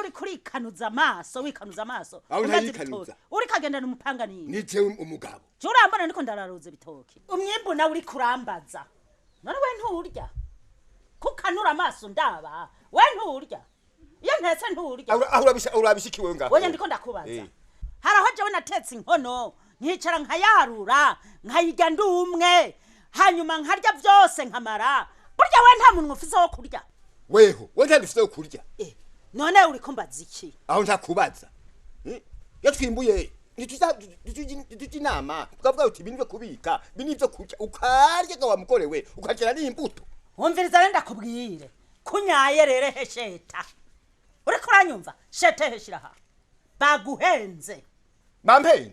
uri kurikanuza amaso wikanuza amaso aho ntayikanuza uri kagendana umupanga nini nije umugabo je urambona niko ndararuze bitoki umwimbu nawe uri kurambaza none we nturya kukanura amaso ndaba we nturya iyo ntetse nturya aho urabishikiwe ngaho oya ndiko ndakubaza haraho jewe natetse inkono nkicara nkayarura nkayirya ndumwe hanyuma nkarya byose nkamara burya we nta muntu ufise wo kurya weho we nta ufise wo kurya none uri kumbaza iki aho ntakubaza iyo twimbuye nituji inama tukavuga uti binivyo kubika binivyo kurya ukarya wa mugore we ukakira n'imbuto wumviriza renda kubwire kunyaye rere hesheta uri kuranyumva shete heshiraha baguhenze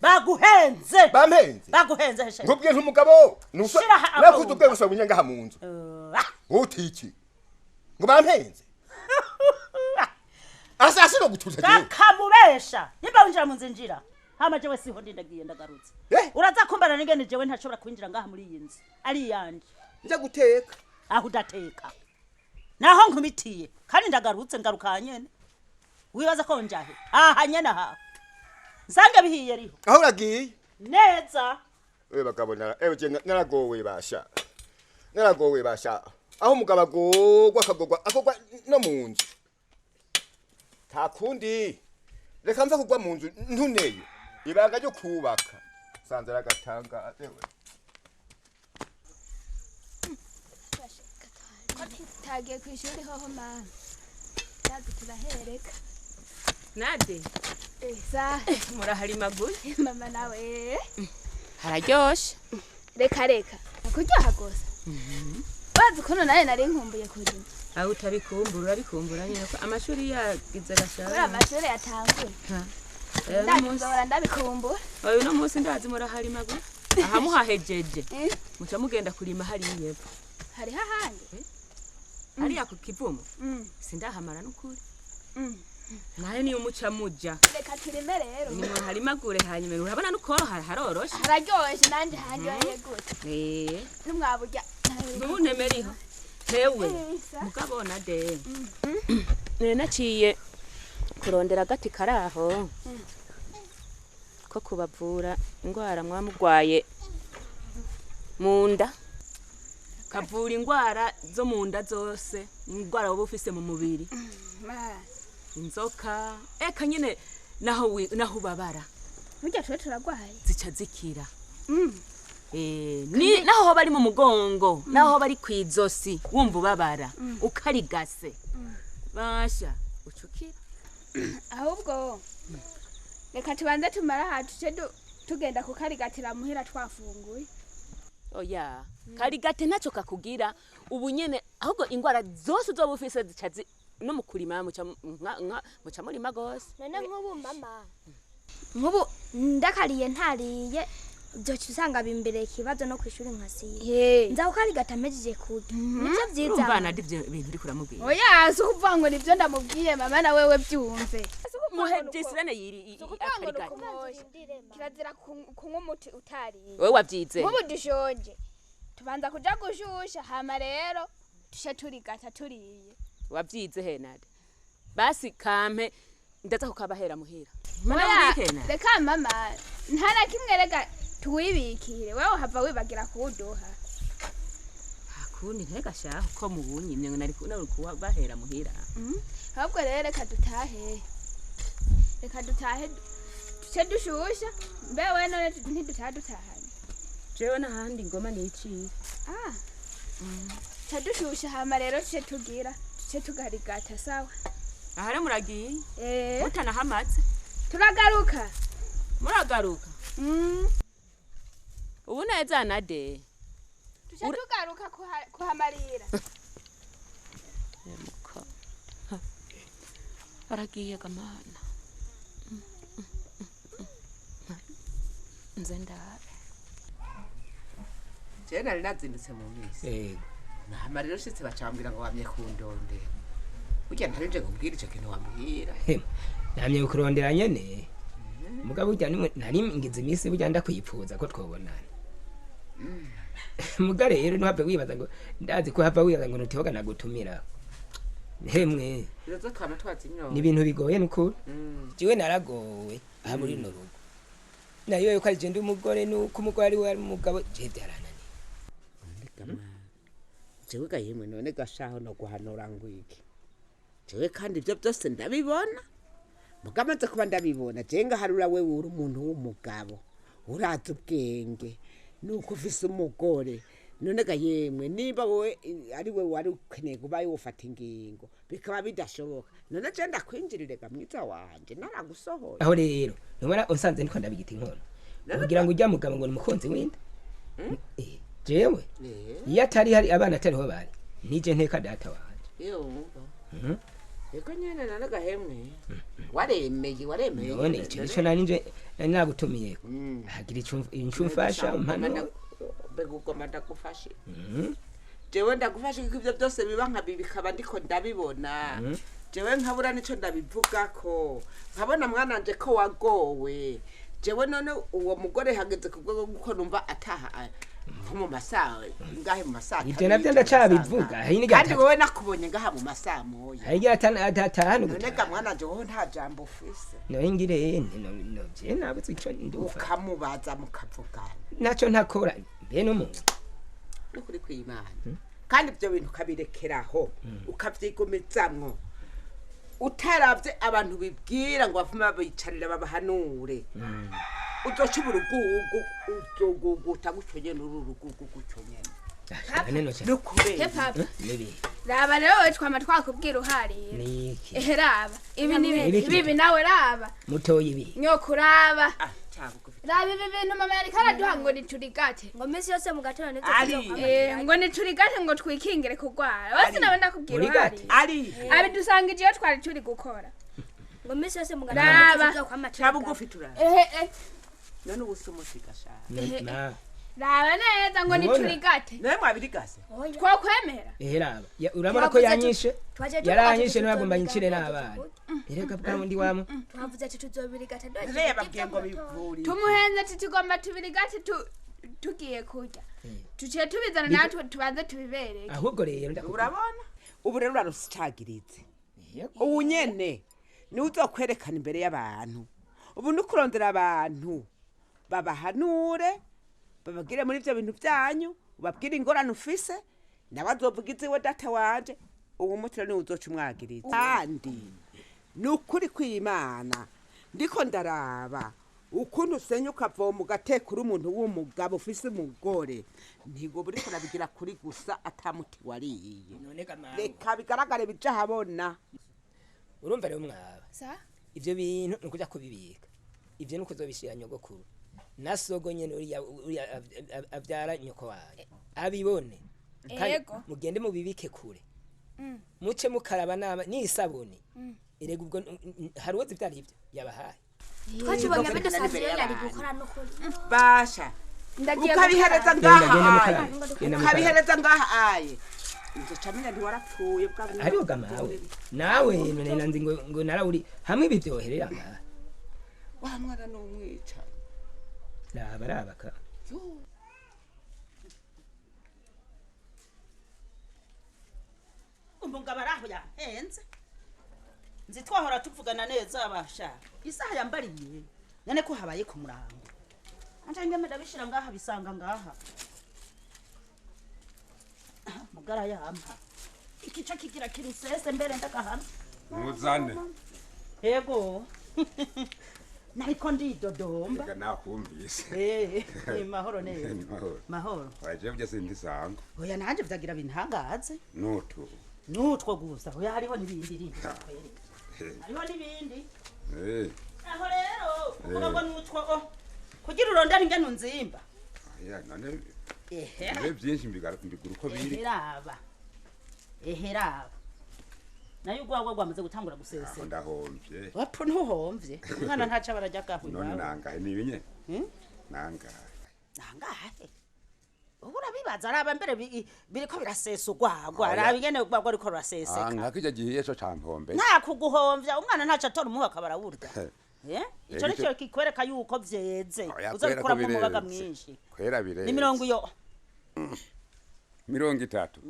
baguhenze hesheta ngubwiye ntumugabo nuso nakuzubwe gusa bunyenga hamunzu utiki ngo bampenze asasi no gutuza je kamubesha nimba winjira mu nzinjira hama jewe siho ndindagiye ndagarutse uraza kumbana n'ingene jewe ntashobora kwinjira ngaha muri iyi nzu ari yanje nje guteka aho udateka naho nkubitiye kandi ndagarutse ngaruka nyene wibaza ko njahe aha nyene aha nsange bihiye riho aho uragiye neza bagabo naragowe basha aho umugabo akagogwa no mu nzu nta kundi reka mva kugwa mu nzu ntuneye ibanga ryo kubaka sanze ragatanga ewe tagiye kwishuri hoho mama yaje turahereka Nade sa murahari maguri mama nawe hararyoshe reka kuryoha gose bazi kono naye nari nkumbuye kurima aho utabikumbura urabikumbura nyine ko amashuri yagize gashara amashuri yatanguye ndabikumbura oyo no munsi ndazi murahari maguri aha muhahejeje muca mugenda kurima hari yepfo hari hahandi hari yako kivumo sindahamara n'ukuri nahe ni umuca muja reka turime rero ni mu hari magure hanyuma urabona n'ukoroha haroroshe hararyoshe nanje hanjye gute numwaburya ntunemeriho hewe mugabona de naciye kurondera agati karaho ko kubavura ingwara mwamugwaye munda kavura ingwara zo munda zose ingwara wowe ufise mu mubiri inzoka eka nyine naho babara burya twe turagwaye zica zikira ni naho bari mu mugongo naho bari kwizosi wumva babara ukarigase basha ucukira ahubwo reka tubanze tumara hatuce tugenda kukarigatira muhira twafunguye oya karigate ntacyo kakugira ubu nyene ahubwo ingwara zose uzoba ufise zica no mukurima muca murima gose none nk'ubu mama nk'ubu ndakariye ntariye byoca usanga bimbereye ikibazo no kwishuri nkasiye nza kukarigata mpejeje kurya nivyo vyiza urumva nadi ivyo bintu uri kuramubwira oya si ukuvuga ngo nivyo ndamubwiye mama na wewe byumve muhejisirane yiri akarigata kirazira kunywa umuti utariye wewe wavyize nk'ubu dushonje tubanza kuja gushusha hama rero tushe turigata turiye wavyize he nade basi kampe ndaza kukabahera muhira reka mama ntana kimwe rega tuwibikire wewe hava wibagira kuduha akundi ntega shaho ko mubunyimye ngo nari kubahera muhira ahubwo rero reka dutahe tushe dushusha mbewe none ntidutahanye jewe n'ahandi ngoma niciye dushusha hama rero tushe tugarigata sawa ahare muragiye mutanahamaze turagaruka muragaruka ubu neza nade tushe tugaruka kuhamarira aragiye gamana nze ndabe je nari nazindutse mu misi nama rero shitse bacambwira ngo wamye kundondera burya ntarije kumbwira ico kintu wambwira namye kurondera nyene mugabo burya nari ngize imisi burya ndakwipfuza ko twobonana muga rero ntuhave wibaza ngo ndazi ko hava wibaza ngo nutihoga nagutumira hemwe Izo twama twazinyoye. ni ibintu bigoye nukuri jiwe naragowe aha muri no rugo nayo yuko ari je ndi umugore nuko umugore ari we ari umugabo je byarananiye jewe ga yemwe none gashaho no guhanura ngwiki jewe kandi ibyo byose ndabibona mugamaze kuba ndabibona je ngaharura wewe uri umuntu w'umugabo uraza ubwenge nuko ufise umugore none ga yemwe niba wowe ari we wari ukeneye kuba yofata ingingo bikaba bidashoboka none je ndakwinjirire ga mwiza wanje naragusohoye aho rero nubara unsanze niko ndabigita inkono kugira ngo ujya mugabo ngo numukonzi winde jewe iyo atari hari abana atariho bari nije nteka data wanje eko nyene nane gahemwe waremeye none ico nanje nagutumiye hagira icumfasha mpano begugoma ndagufashe jewe ndagufashe kuko ivyo byose biba nkabibikaba ndiko ndabibona jewe nkabura nico ndabivugako nkabona mwananje ko wagowe jewe none uwo mugore hageze kubwo guko numva ataha mu masaha ngahe mu masaha ivyo navyo ndacabivuga kandi wowe nakubonye ngaha mu masaha moya hagira atahanu none ga mwananje wowe nta jambo ufise no ingire no je nabutse ico ndufa ukamubaza mukavugana naco ntakora mbe no mu nukuri kw'Imana kandi ibyo bintu kabirekeraho ukavyigomezamwo utaravye abantu bibwira ngo bafuma bicarira babahanure uzoca uburugugu uzoguguta guco nyene ururugugu guco nyene He papa raba rero we twama twakubwira uharira niki raba ibi nawe raba mutoyi ibi nyoko raba raba ibi bintu mama yari karaduha ngo niturigate ngo misi yose mu gatondo nitwe ngo niturigate ngo twikingire kugwara wese nawe ndakubwira uharira abidusangije iyo twari turi gukora ngo misi yose mu gatondo tuzokwamatura bugufi turara none ubusumusi gashara raba neza ngo niturigate nawe mwabirigase twakwemera raba urabona ko yanyishe yaranyishe nagomba yincire n'abana erega bwa ndi wamo twavuze ati tuzobirigate rero yababwiye ngo bivuri tumuhenze ati tugomba tubirigate tugiye kurya tuciye tubizana natwe tubanze tubibereke ahubwo rero urabona ubu rero urarusicagiritse ubu nyene ni uzokwerekana imbere y'abantu ubu nukurondera abantu babahanure babagire muri ivyo bintu byanyu ubabwire ingorane ufise nawe azovuga iziwe data wanje uwo mutiro ni uzoca umwagiriza kandi nukuri kw'Imana ndiko ndaraba ukuntu usenya ukavoma ugateka uri umuntu w'umugabo ufise umugore ntigo buriko urabigira kuri gusa atamuti wariye reka bigaragare bija habona urumva rero mwaba ivyo bintu nukuja kubibika ivyo nukuzobishira nyogokuru nasogo nyene uriya avyara nyoko wawe abibone mugende mubibike kure muce mukaraba nama n'isabuni erega ubwo hari uwo zivyara ivyo yabahaye twakibonye bidusanzwe yari gukora no kuri basha ukabihereza ngaha aye izo camenya ntiwarapfuye bwa hariho gamawe nawe none nanzi ngo narawuri hamwe ibi byoherera ngaha wa mwana n'umwica raba ka umugabo araho yahenze nzi twahora tuvugana neza abashaka isaha yambariye none ko habaye ku murango anje ngemera bishira ngaha bisanga ngaha mugara yampa ikica kigira kirusese mbere ndagahana muzane yego nariko ndidodomba reka nakumvise mahoro neza mahoro waje byose ndisanga oya nanje vyagira bintangaze nutwo gusa oya hariho nibindi hariho nibindi aho rero uko nutwo kugira urondera ingene unzimba ya none byinshi mbigura uko biri eheraba nayo ugwagwa gwamaze gutangura gusesera ndahomvye wapfu ntuhomvye umwana ntaca barajya gaho none nangahe nibinye nangahe ubura bibaza araba mbere biriko birasesa ugwagwa araba ingene ugwagwa ariko ruraseseka nkakija gihiye cyo campombe nta kuguhomvya umwana ntaca atora umuha akabara burya ico nico kikwereka yuko vyeze uzabikora mu mubaga mwinshi kwera bire ni 70 30.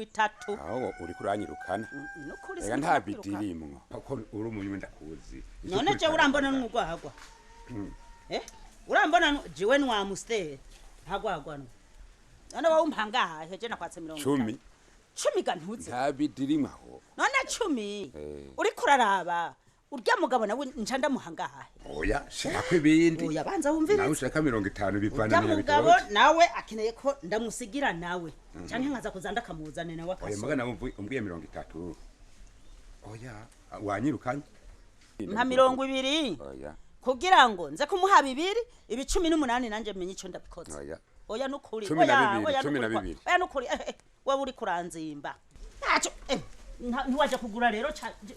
30. Aho uri kuranyirukana. Nukuri Ega nta bidirimwo. Ko uri umunywe ndakuzi. None je urambona n'ugwagwa. Urambona jiwe nwamustere. Hagwagwa no. None wowe umpanga heje nakwatse 10. 10 gantuze. Nta bidirimwa ho. None 10. Uri kuraraba. Urya mugabo nawe ncanda muhangaha. Oya, shaka ibindi. Oya banza wumvire. Nawe ushaka 50 bivana n'ibitabo. Mugabo nawe akeneye ko ndamusigira nawe. Canke nkaza kuzanda kamuzane nawe akaso. Oya magana umbwiye 30. Oya, wanyirukanye. Mpa 20. Oya. Kugira ngo nze kumuha 2, ibi 18 nanje menye ico ndabikoze. Oya. Oya nukuri. 12. Oya nukuri. Wewe uri kuranzimba. Naco ntiwaje kugura rero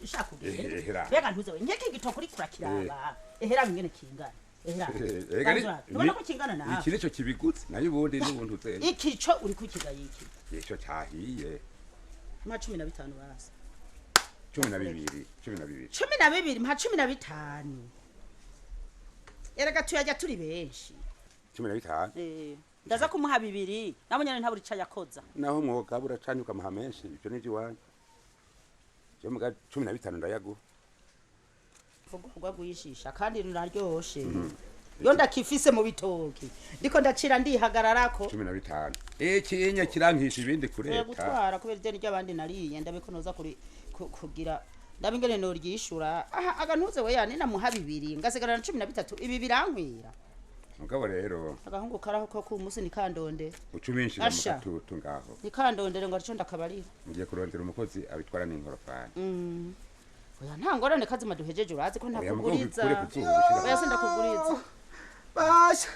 shaka kugura. Bega ntuze we nkeke gitoko uri kurakiraba. Ehera bingene kingana. Ehera. Nubona ko kingana na. Iki nico kibigutse nayo ubundi n'ubuntu utse. Iki co uri kukiga yiki. Ico cyahiye. Ma 15 basi. 12. 12 mpa 15. Erega tuyajya turi benshi. 15. Ndaza kumuha 2 nabonyane ntaburi ca yakoza. Naho mwoga buracanyuka amaha menshi ibyo ni jiwanye. Je muga 15 ndayagu. Kugwa guyishisha kandi ruraryoshe. Yo ndakifise mu bitoki. Ndiko ndacira ndihagararako. 15. Kinya kirangisha ibindi kureta. Gutwara kubera ideni ry'abandi nariye ndabikonoza kuri kugira ndabingene no ryishura. Aha agantuze we yani namuha 2 ngasigara na 13 ibi birankwira. Mugabo rero agahungu karaho ko ku musi nikandonde. Ucuminshira mu gatutu ngaho. Nikandondere ngo arico ndakabarira. Mugiye kurondera umukozi abitwara n'ingorofani. Oya nta ngorane kazima duhejeje urazi ko ntakuguriza. Oya senda kuguriza. Basha.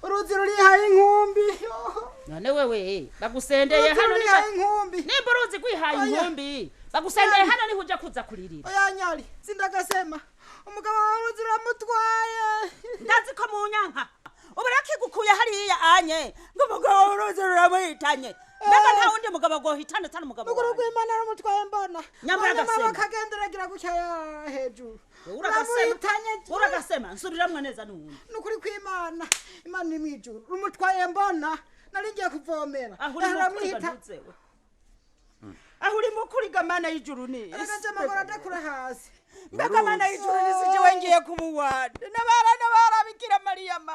Uruzi rurihaye inkumbi. None wewe bagusendeye hano ni inkumbi. Nimba uruzi kwihaye inkumbi. Bagusendeye hano ni huja kuza kuririra. Oya nyari sindagasema. Umugabo waruzi uramutwaye. Ndazi ko mu nyanka. Ubarakigukuye hariya anye. Ngo umugabo waruzi uramwitanye. Mbega nta wundi mugabo go hitana tano mugabo. Muguru gw'Imana rumutwaye mbona. Nyambara gasema. Bakagenderagira gucyaya hejuru. Uragasema nsubiramwe neza n'ubundi. Nukuri kw'Imana. Imana ni mwijuru. Rumutwaye mbona. Naringiye kuvomera. Ahuri mukuri gamana y'ijuru ni. Agaje magora dakura hasi. Mbega mana y'ijuru ni sije wengiye kumuwanda. Nabara bikira Maria.